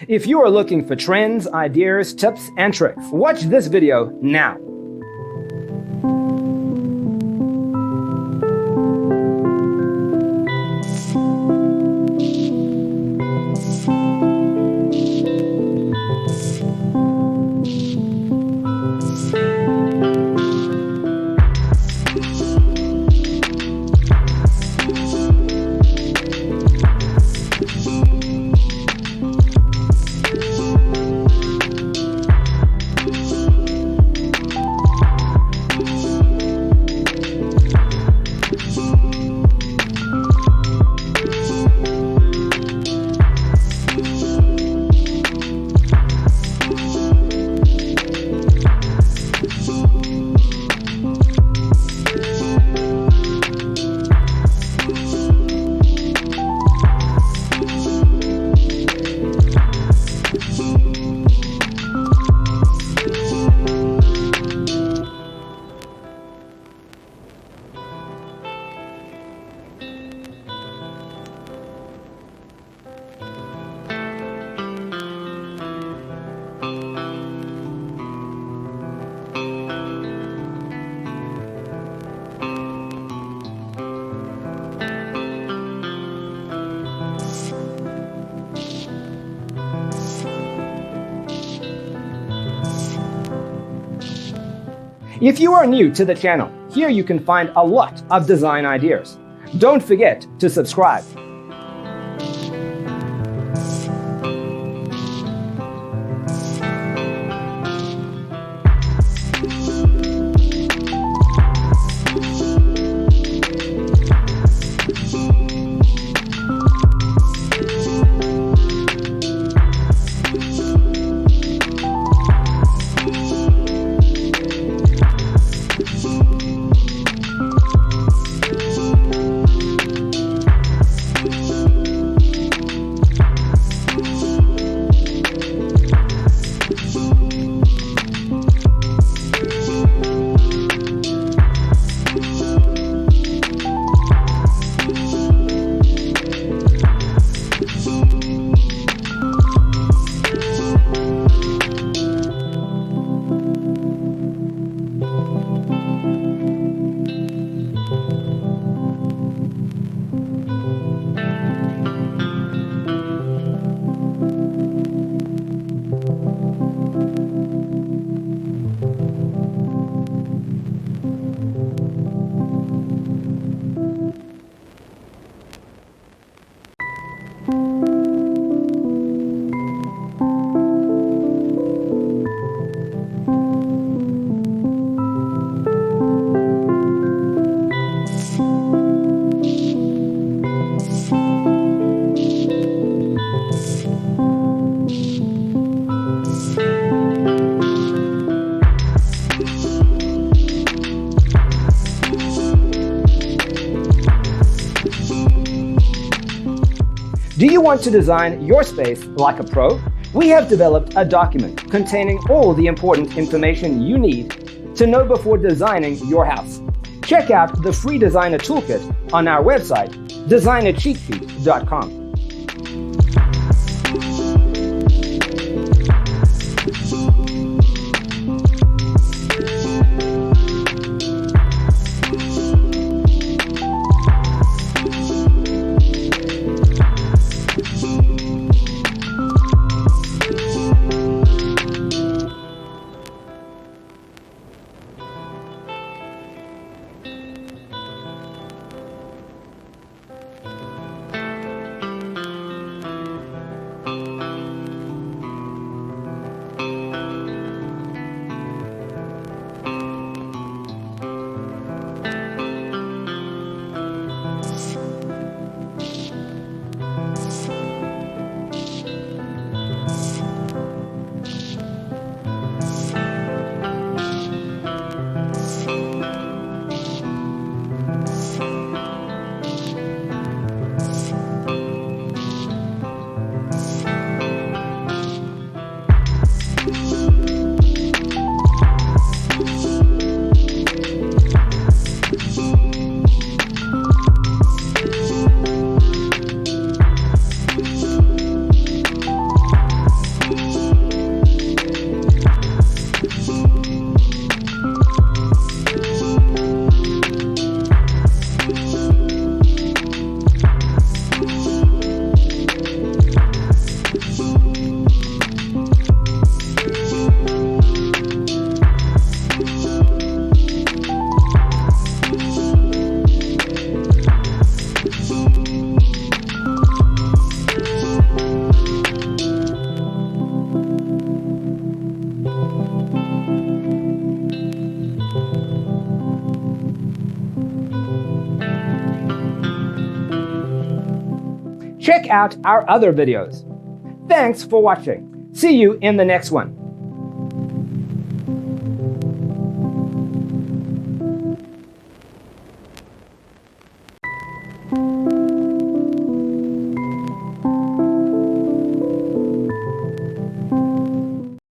If you are looking for trends, ideas, tips, and tricks, watch this video now. If you are new to the channel, here you can find a lot of design ideas. Don't forget to subscribe. Do you want to design your space like a pro? We have developed a document containing all the important information you need to know before designing your house. Check out the free designer toolkit on our website, designercheatsheet.com. check out our other videos. Thanks for watching. See you in the next one.